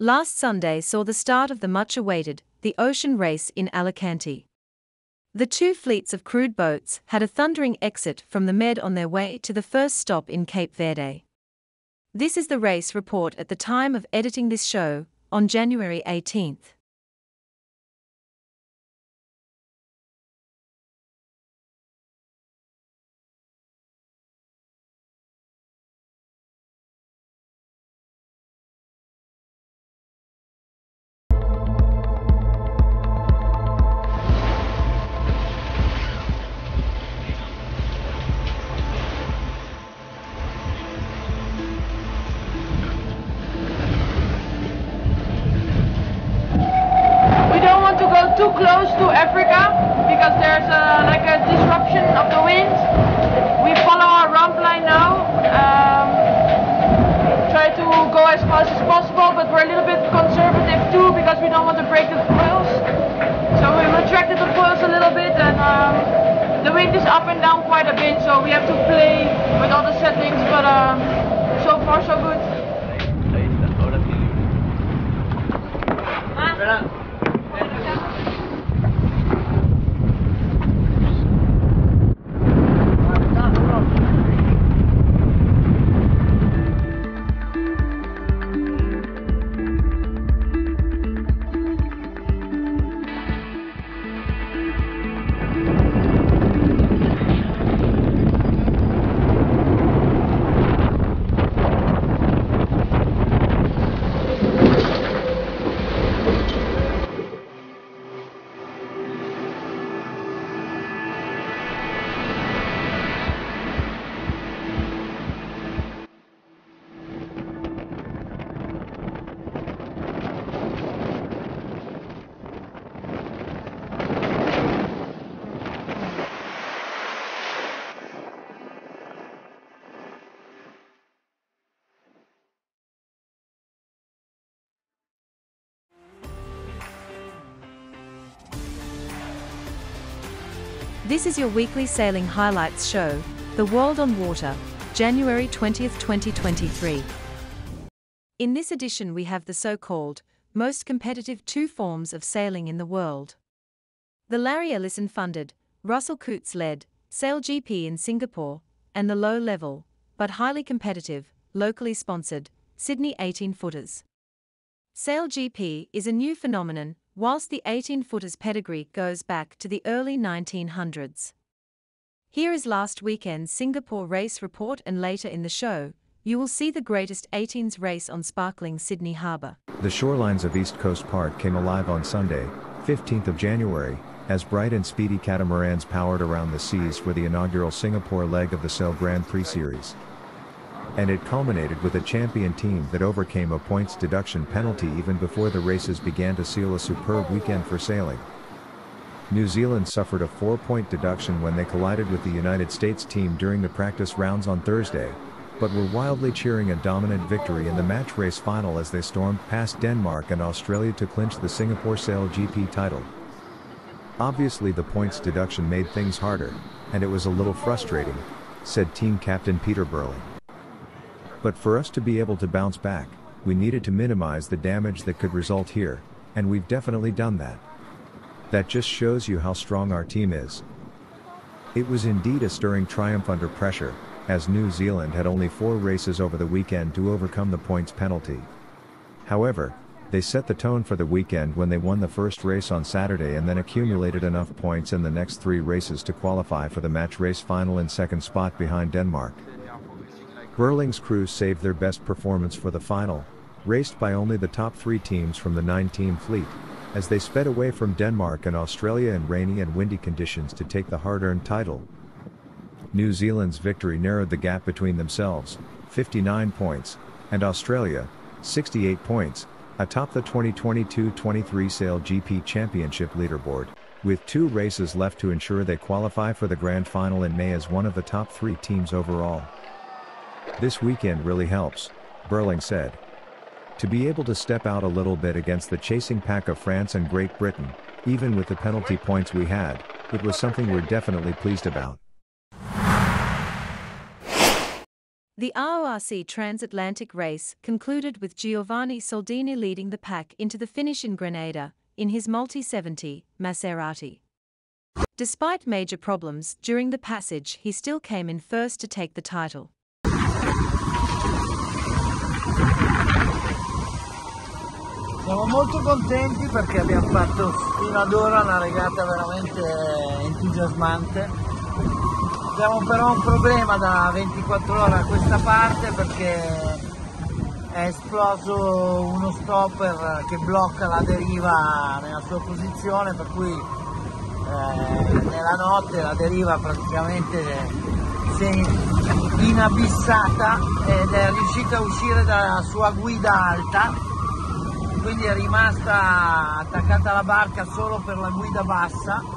Last Sunday saw the start of the much-awaited the Ocean Race in Alicante. The two fleets of crude boats had a thundering exit from the Med on their way to the first stop in Cape Verde. This is the race report at the time of editing this show, on January 18th. Too close to Africa because there's like a disruption of the wind. We follow our ramp line now. Try to go as fast as possible, but we're a little bit conservative too because we don't want to break the coils. So we retracted the coils a little bit, and the wind is up and down quite a bit, so we have to play with all the settings, but so far so good. This is your weekly sailing highlights show, The World on Water, January 20th, 2023. In this edition we have the so-called, most competitive two forms of sailing in the world. The Larry Ellison-funded, Russell Coutts-led, SailGP in Singapore, and the low-level, but highly competitive, locally sponsored, Sydney 18-footers. SailGP is a new phenomenon, whilst the 18-footers pedigree goes back to the early 1900s. Here is last weekend's Singapore race report, and later in the show, you will see the greatest 18s race on sparkling Sydney Harbour. The shorelines of East Coast Park came alive on Sunday, 15th of January, as bright and speedy catamarans powered around the seas for the inaugural Singapore leg of the Sail Grand Prix Series. And it culminated with a champion team that overcame a points deduction penalty even before the races began to seal a superb weekend for sailing. New Zealand suffered a 4-point deduction when they collided with the United States team during the practice rounds on Thursday, but were wildly cheering a dominant victory in the match race final as they stormed past Denmark and Australia to clinch the Singapore SailGP title. Obviously the points deduction made things harder, and it was a little frustrating, said team captain Peter Burling. But for us to be able to bounce back, we needed to minimize the damage that could result here, and we've definitely done that. That just shows you how strong our team is. It was indeed a stirring triumph under pressure, as New Zealand had only 4 races over the weekend to overcome the points penalty. However, they set the tone for the weekend when they won the first race on Saturday and then accumulated enough points in the next 3 races to qualify for the match race final in second spot behind Denmark. Burling's crew saved their best performance for the final, raced by only the top 3 teams from the 9-team fleet, as they sped away from Denmark and Australia in rainy and windy conditions to take the hard-earned title. New Zealand's victory narrowed the gap between themselves, 59 points, and Australia, 68 points, atop the 2022-23 SailGP Championship leaderboard, with 2 races left to ensure they qualify for the grand final in May as one of the top 3 teams overall. This weekend really helps, Burling said. To be able to step out a little bit against the chasing pack of France and Great Britain, even with the penalty points we had, it was something we're definitely pleased about. The RORC transatlantic race concluded with Giovanni Soldini leading the pack into the finish in Grenada, in his multi-70 Maserati. Despite major problems during the passage, he still came in first to take the title. Siamo molto contenti perché abbiamo fatto fino ad ora una regata veramente entusiasmante. Abbiamo però un problema da 24 ore a questa parte perché è esploso uno stopper che blocca la deriva nella sua posizione, per cui nella notte la deriva praticamente si è inabissata ed è riuscita a uscire dalla sua guida alta, quindi è rimasta attaccata alla barca solo per la guida bassa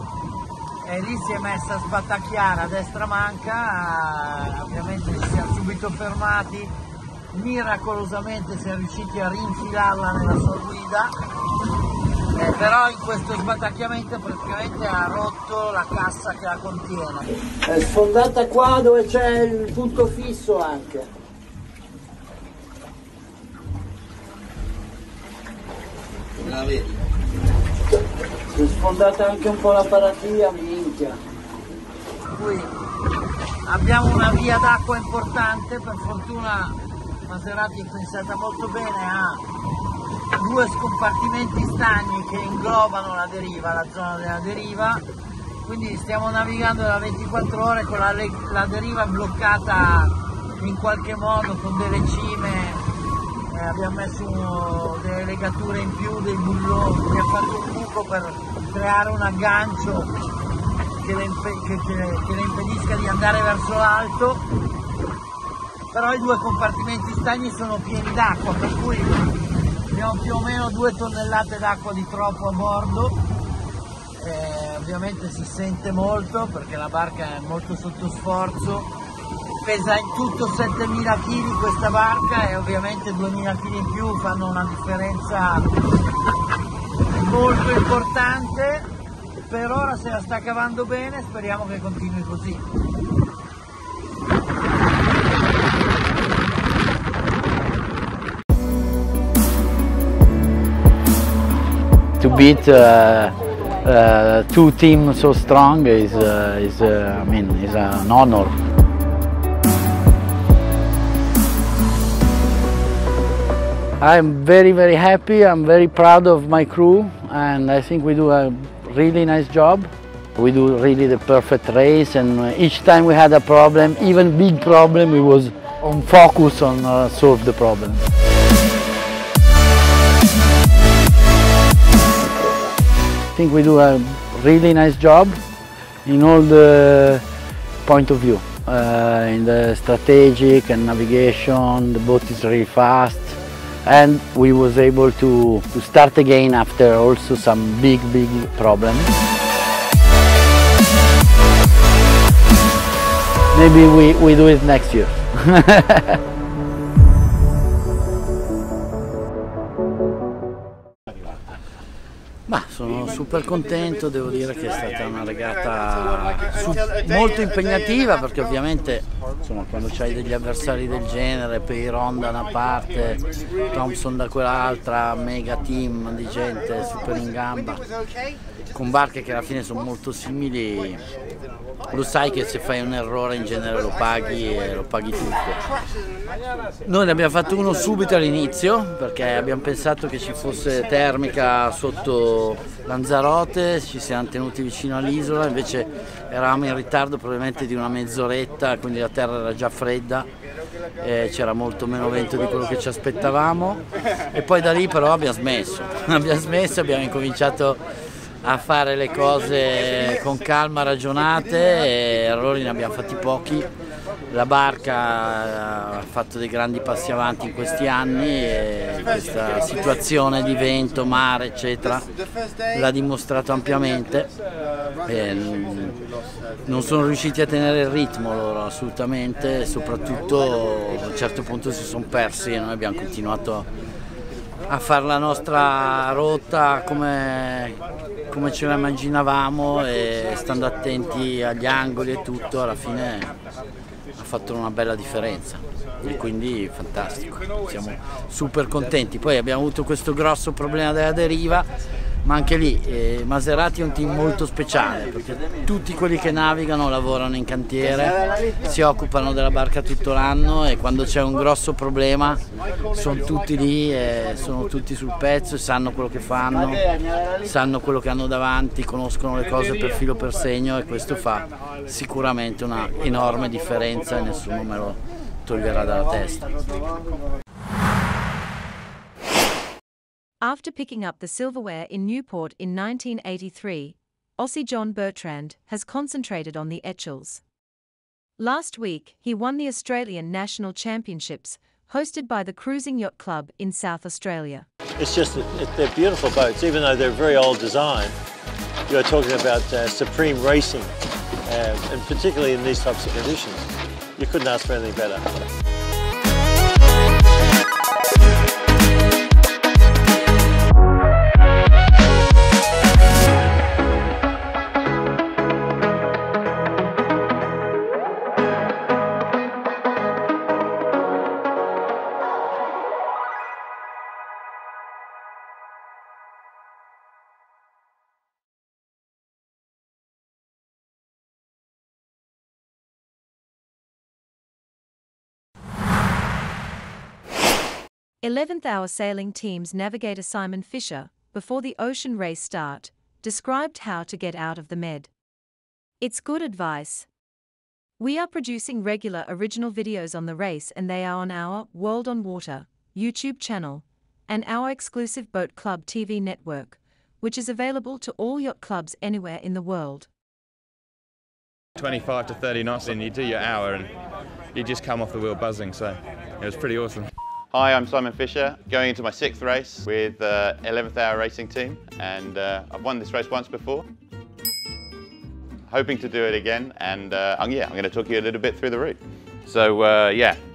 e lì si è messa a sbatacchiare a destra manca. Ovviamente ci siamo subito fermati, miracolosamente siamo riusciti a rinfilarla nella sua guida, però in questo sbatacchiamento praticamente ha rotto la cassa che la contiene. È sfondata qua dove c'è il punto fisso anche. La vedi? Si è sfondata anche un po' la paratia, minchia. Qui abbiamo una via d'acqua importante, per fortuna Maserati è pensata molto bene, ha 2 scompartimenti stagni che inglobano la deriva, la zona della deriva, quindi stiamo navigando da 24 ore con la deriva bloccata in qualche modo con delle cime, abbiamo messo delle legature in più, dei bulloni, abbiamo fatto un buco per creare un aggancio che le impedisca di andare verso l'alto, però i 2 compartimenti stagni sono pieni d'acqua, per cui abbiamo più o meno 2 tonnellate d'acqua di troppo a bordo. Ovviamente si sente molto perché la barca è molto sotto sforzo, pesa in tutto 7.000 kg questa barca e ovviamente 2.000 kg in più fanno una differenza molto importante. Per ora se la sta cavando bene, speriamo che continui così. To beat 2 teams so strong is an honor. I'm very happy. I'm very proud of my crew, and I think we do a really nice job. We do really the perfect race, and each time we had a problem, even big problem, we was on focus on solve the problem. I think we do a really nice job in all the point of view. In the strategic and navigation, the boat is really fast, and we was able to start again after also some big problems. Maybe we do it next year. Ma sono super contento, devo dire che è stata una regata molto impegnativa perché ovviamente insomma, quando c'hai degli avversari del genere, Peyron da una parte, Thompson da quell'altra, mega team di gente super in gamba, con barche che alla fine sono molto simili, lo sai che se fai un errore in genere lo paghi e lo paghi tutto. Noi ne abbiamo fatto uno subito all'inizio perché abbiamo pensato che ci fosse termica sotto Lanzarote, ci siamo tenuti vicino all'isola, invece eravamo in ritardo probabilmente di una mezz'oretta, quindi la terra era già fredda, c'era molto meno vento di quello che ci aspettavamo e poi da lì però abbiamo smesso, abbiamo incominciato a fare le cose con calma, ragionate, e errori ne abbiamo fatti pochi. La barca ha fatto dei grandi passi avanti in questi anni e questa situazione di vento, mare eccetera l'ha dimostrato ampiamente. Non sono riusciti a tenere il ritmo loro assolutamente, e soprattutto a un certo punto si sono persi e noi abbiamo continuato a fare la nostra rotta come ce la immaginavamo e stando attenti agli angoli e tutto, alla fine ha fatto una bella differenza. e quindi fantastico, siamo super contenti. Poi abbiamo avuto questo grosso problema della deriva, ma anche lì Maserati è un team molto speciale, perché tutti quelli che navigano lavorano in cantiere, si occupano della barca tutto l'anno, e quando c'è un grosso problema sono tutti lì, sono tutti sul pezzo e sanno quello che fanno, sanno quello che hanno davanti, conoscono le cose per filo per segno, e questo fa sicuramente una enorme differenza e nessuno me lo toglierà dalla testa. After picking up the silverware in Newport in 1983, Aussie John Bertrand has concentrated on the Etchells. Last week, he won the Australian National Championships, hosted by the Cruising Yacht Club in South Australia. It's just that they're beautiful boats, even though they're very old design. You're talking about supreme racing, and particularly in these types of conditions. You couldn't ask for anything better. 11th hour sailing team's navigator Simon Fisher, before the ocean race start, described how to get out of the Med. It's good advice. We are producing regular original videos on the race, and they are on our World on Water YouTube channel and our exclusive Boat Club TV network, which is available to all yacht clubs anywhere in the world. 25 to 30 knots and you do your hour and you just come off the wheel buzzing, so it was pretty awesome. Hi, I'm Simon Fisher, going into my 6th race with 11th Hour Racing Team, and I've won this race once before. Hoping to do it again, and I'm going to talk you a little bit through the route. So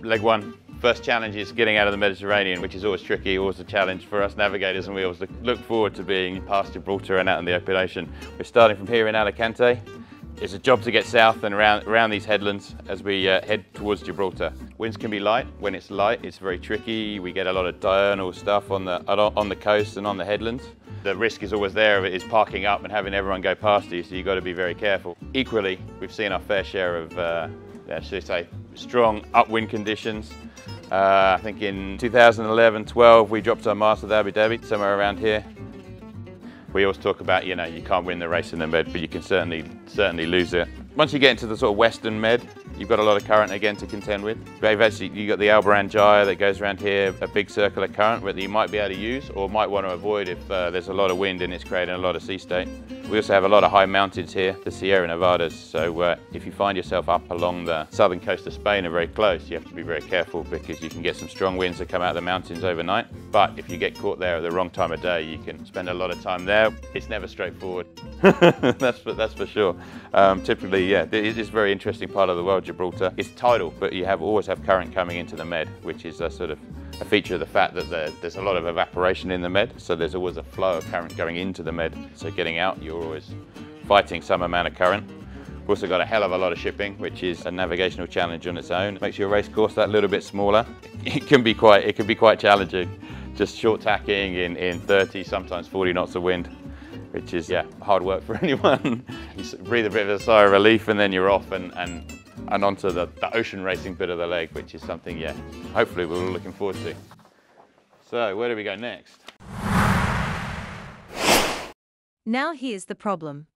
leg one. First challenge is getting out of the Mediterranean, which is always tricky, always a challenge for us navigators, and we always look forward to being past Gibraltar and out in the open ocean. We're starting from here in Alicante. It's a job to get south and around these headlands as we head towards Gibraltar. Winds can be light. When it's light, it's very tricky. We get a lot of diurnal stuff on the coast and on the headlands. The risk is always there of it is parking up and having everyone go past you, so you've got to be very careful. Equally, we've seen our fair share of, should I say, strong upwind conditions. I think in 2011-12 we dropped our mast with Abu Dhabi, somewhere around here. We always talk about, you can't win the race in the Med, but you can certainly lose it. Once you get into the sort of western Med, you've got a lot of current again to contend with. You've got the Alboran Gyre that goes around here, a big circular current that you might be able to use or might want to avoid if there's a lot of wind and it's creating a lot of sea state. We also have a lot of high mountains here, the Sierra Nevadas, so if you find yourself up along the southern coast of Spain or very close, you have to be very careful because you can get some strong winds that come out of the mountains overnight. But if you get caught there at the wrong time of day, you can spend a lot of time there. It's never straightforward, that's for sure. Typically, it is a very interesting part of the world, Gibraltar. It's tidal, but you always have current coming into the Med, which is a sort of a feature of the fact that there's a lot of evaporation in the Med, so there's always a flow of current going into the Med. So getting out, you're always fighting some amount of current. We've also got a hell of a lot of shipping, which is a navigational challenge on its own. It makes your race course that little bit smaller. It can be quite challenging, just short tacking in 30, sometimes 40 knots of wind, which is hard work for anyone. You breathe a bit of a sigh of relief and then you're off and onto the ocean racing bit of the leg, which is something, hopefully we're all looking forward to. So where do we go next? Now here's the problem.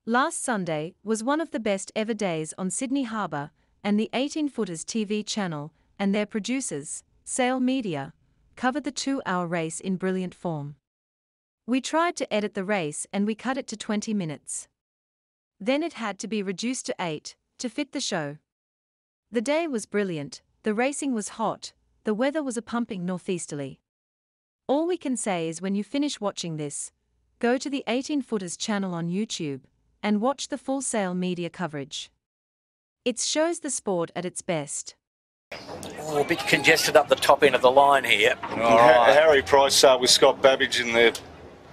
Last Sunday was one of the best ever days on Sydney Harbour, and the 18-Footers TV channel and their producers, Sail Media, covered the 2-hour race in brilliant form. We tried to edit the race and we cut it to 20 minutes. Then it had to be reduced to 8, to fit the show. The day was brilliant, the racing was hot, the weather was a pumping northeasterly. All we can say is when you finish watching this, go to the 18-Footers channel on YouTube and watch the full Sail Media coverage. It shows the sport at its best. Oh, a bit congested up the top end of the line here. Harry Price with Scott Babbage in the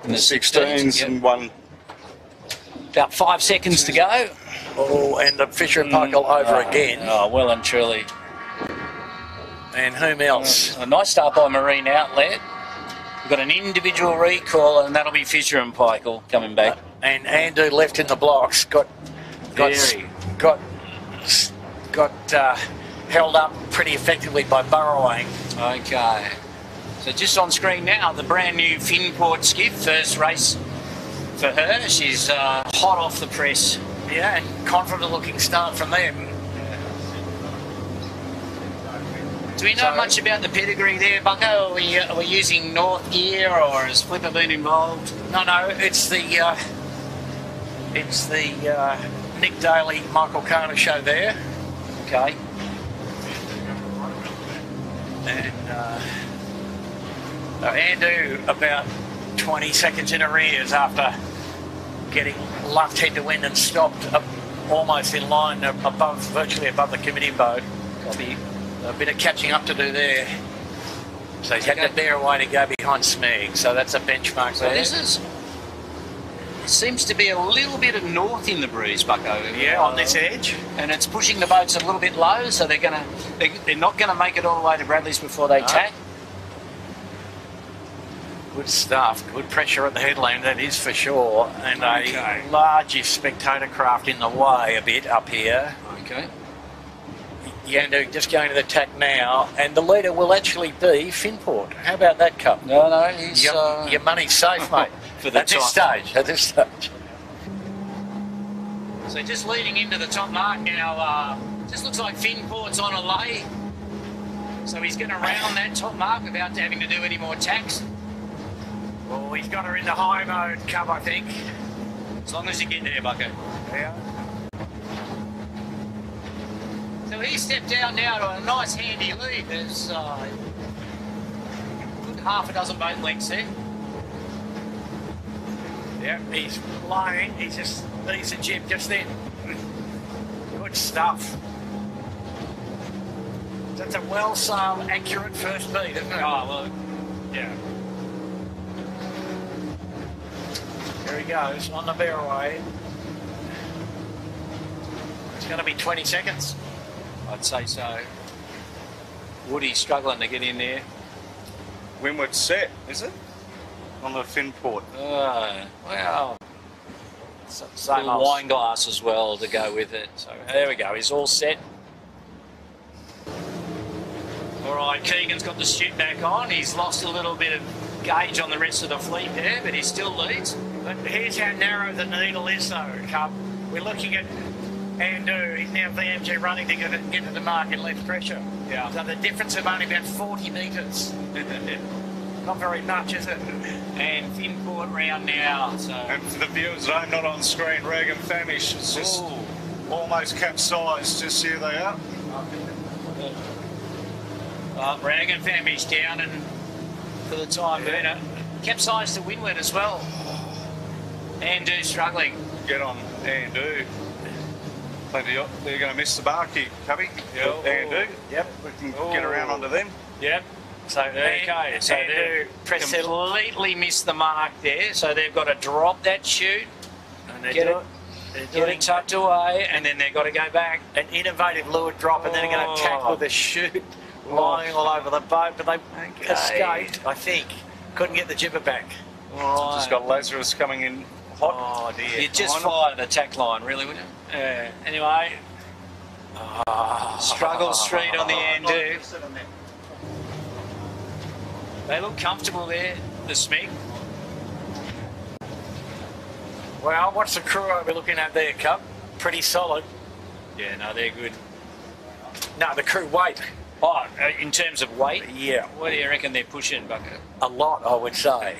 16s and won. About 5 seconds to go. Oh, and Fisher and Parkle over again. Oh, well and truly. And whom else? A nice start by Marine Outlet. We've got an individual recall, and that'll be Fisher and Paykel coming back. And Andu left in the blocks, got held up pretty effectively by burrowing. Okay. So just on screen now, the brand new Finport skiff, first race for her. She's hot off the press. Yeah, and confident looking start from them. Do we know much about the pedigree there, Bucko? Are we using North Gear, or has Flipper been involved? No, it's the Nick Daly, Michael Carter show there. Okay. And Andu about 20 seconds in arrears after getting luffed head to wind and stopped almost in line virtually above the committee boat. Copy. A bit of catching up to do there. So he's had to bear away to go behind Smeg, so that's a benchmark So there. this seems to be a little bit of north in the breeze, Bucko. Yeah, on this edge. And it's pushing the boats a little bit low, so they're not gonna make it all the way to Bradley's before they tack. Good stuff, good pressure at the headland, that is for sure. And a large spectator craft in the way a bit up here. Okay. Yandu just going to the tack now, and the leader will actually be Finport. How about that, Cup? No, he's... Your money's safe, mate. At this stage. So just leading into the top mark now, just looks like Finport's on a lay. So he's going to round that top mark without having to do any more tacks. Well, he's got her in the high mode, Cup, I think. As long as you get there, Bucko. Yeah. So he stepped out now to a nice handy lead. There's a good half a dozen boat lengths there. Yeah, he's flying. He just needs a jib just then. Good stuff. That's a well-sailed, accurate first beat, isn't it? Oh, well, yeah. There he goes, on the bearaway. It's going to be 20 seconds. I'd say so. Woody's struggling to get in there. Windward set, is it? On the Finport. Well, Same little wine glass as well to go with it. So there we go, he's all set. All right, Keegan's got the chute back on. He's lost a little bit of gauge on the rest of the fleet there, but he still leads. But here's how narrow the needle is, though, Cup. We're looking at Andu. He's now VMG running to get to the mark in less pressure. Yeah. So the difference of only about 40 metres. Not very much, is it? And Finport round now. So. And for the viewers at home, not on screen, Rag and Famish. It's just almost capsized. Just here they are. Rag and Famish down, and for the time being, capsized to windward as well. Andu struggling. Get on Andu. They're going to miss the bar kick, Cubby. Andu. Yep. We can get around onto them. Yep. So okay, so they completely missed the mark there. So they've got to drop that chute, And get it tucked away, and then they've got to go back. An innovative lure drop, and then they're going to tackle the chute lying all over the boat, but they escaped, I think. Couldn't get the jibber back. Right. Just got Lazarus coming in hot. Oh dear. You just fire the tack line, really, wouldn't you? Anyway, struggle street on the Andu. They look comfortable there, the Smeg. Well, what's the crew over looking at there, Cup? Pretty solid. Yeah, no, they're good. No, the crew weight. Oh, in terms of weight? Yeah. What do you reckon they're pushing, Bucko? A lot, I would say.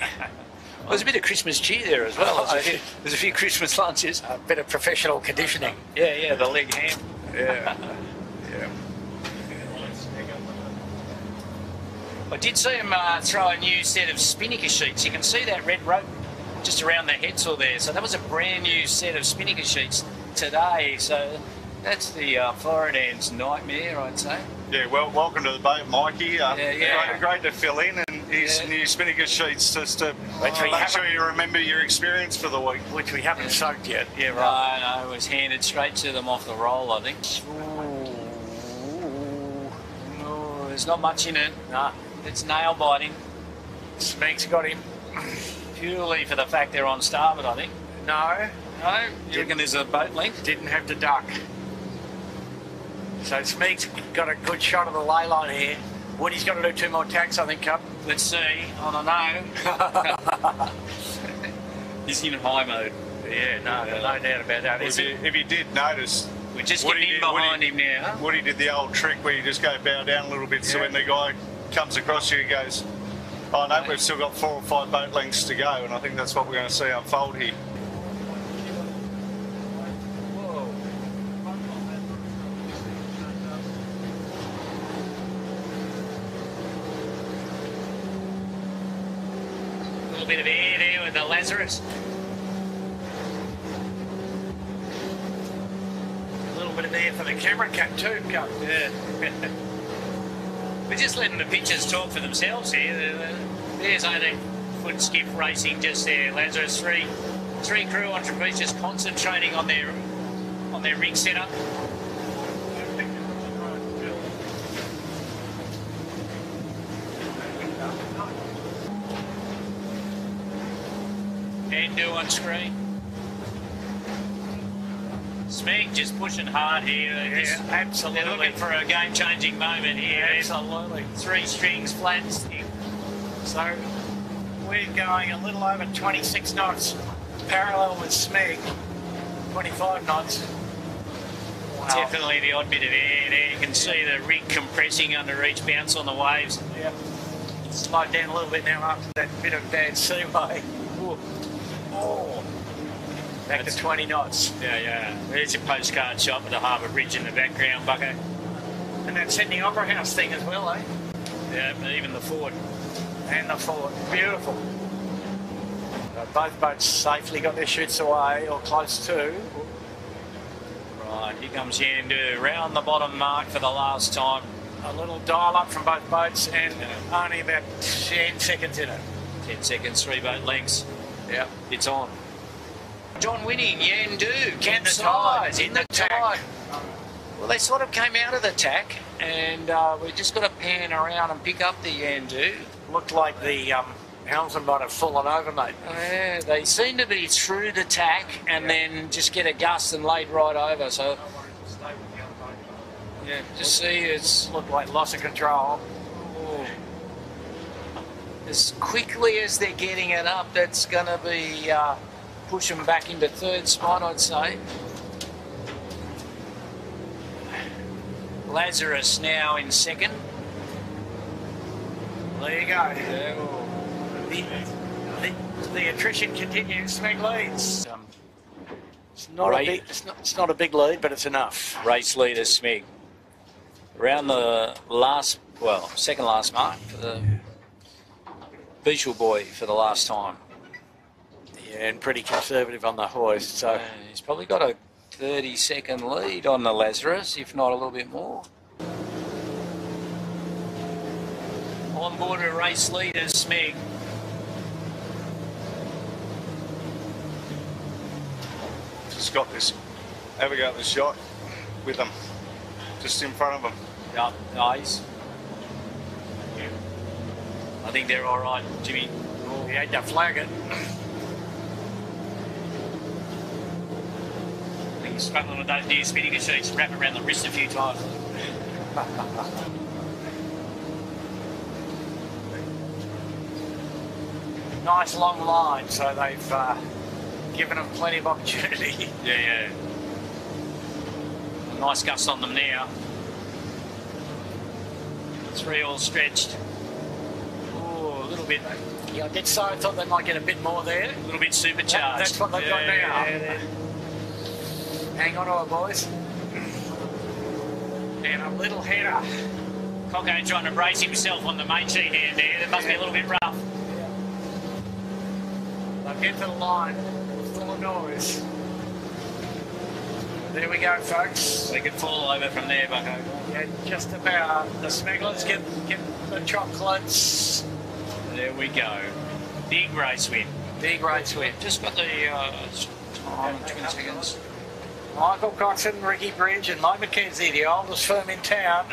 There's a bit of Christmas cheer there as well. There's a few Christmas lunches. A bit of professional conditioning. Yeah, the leg ham. Yeah. I did see him throw a new set of spinnaker sheets. You can see that red rope just around the headsail there. So that was a brand new set of spinnaker sheets today. So that's the Floridan's nightmare, I'd say. Yeah, well, welcome to the boat, Mikey. Great to fill in, and his new spinnaker sheets just to make sure you remember your experience for the week. Which we haven't soaked yet. Yeah, right. No, it was handed straight to them off the roll, I think. There's not much in it. No. It's nail biting. Smeg's got him. Purely for the fact they're on starboard, I think. No. No? You reckon there's a boat length? Didn't have to duck. So Smeg's got a good shot of the ley line here. Woody's got to do 2 more tacks, I think, Cup. Let's see. I don't know. He's in high mode. Yeah, no doubt about that. If you did notice, we're just getting in behind him now. Woody did the old trick where you just go bow down a little bit, so when the guy comes across you, he goes, oh no, we've still got 4 or 5 boat lengths to go, and I think that's what we're going to see unfold here. A little bit of air there with the Lazarus. A little bit of air for the camera cut too, Cup. Yeah. We're just letting the pictures talk for themselves here. There's 18-foot skiff racing just there. Lazarus, three crew on trapeze just concentrating on their rig setup. And do on screen. Smeg just pushing hard here. Yeah, absolutely. They're looking for a game-changing moment here. Absolutely. 3 strings flat. So we're going a little over 26 knots, parallel with Smeg, 25 knots. Wow. Definitely the odd bit of air there. You can see the rig compressing under each bounce on the waves. Yep. Slowed down a little bit now after that bit of bad seaway. Oh. Back to 20 knots. Yeah. There's your postcard shot with the harbour bridge in the background, Bucko. And that Sydney Opera House thing as well, eh? Yeah, even the fort. And the fort. Beautiful. Both boats safely got their chutes away, or close to. Right, here comes Yandu, round the bottom mark for the last time. A little dial up from both boats, and only about 10 seconds in it. 10 seconds, 3 boat lengths. Yeah, it's on. John winning, Yandu, capsize in the tide. Well, they sort of came out of the tack, and we just got to pan around and pick up the Yandu. Looked like the helmsman might have fallen over, mate. Yeah, they seem to be through the tack and then just get a gust and laid right over. So, yeah, just see it's looked like loss of control. Oh. As quickly as they're getting it up, that's going to be push them back into 3rd spot, I'd say. Lazarus now in 2nd. There you go. The attrition continues. Smeg leads. It's not a big lead, but it's enough. Race leader Smeg. Around the second last mark for the Beachel boy for the last time. Yeah, and pretty conservative on the hoist. So he's probably got a 30-second lead on the Lazarus, if not a little bit more. On board a race leader, Smeg. Just got this. Have a go at this yacht with them, just in front of them. Yeah, nice. I think they're all right, Jimmy. Oh, he had to flag it. I think he's struggling with those near spinning sheets, wrap around the wrist a few times. Nice long line, so they've given them plenty of opportunity. Yeah. A nice gust on them now. 3 all stretched. Oh, a little bit. Yeah, I did say I thought they might get a bit more there. A little bit supercharged. That's what they've got now. Yeah. Hang on to it, boys. And a little header. Coco trying to brace himself on the main sheet hand there. That must be a little bit rough. They'll get to the line full of noise. There we go, folks. We could fall over from there, Bucko. Yeah, just about. The smugglers get the chocolates. There we go. Big race win. Big race win. Just got the time, 20 seconds. Michael Coxon, Ricky Bridge and Mike McKenzie, the oldest firm in town,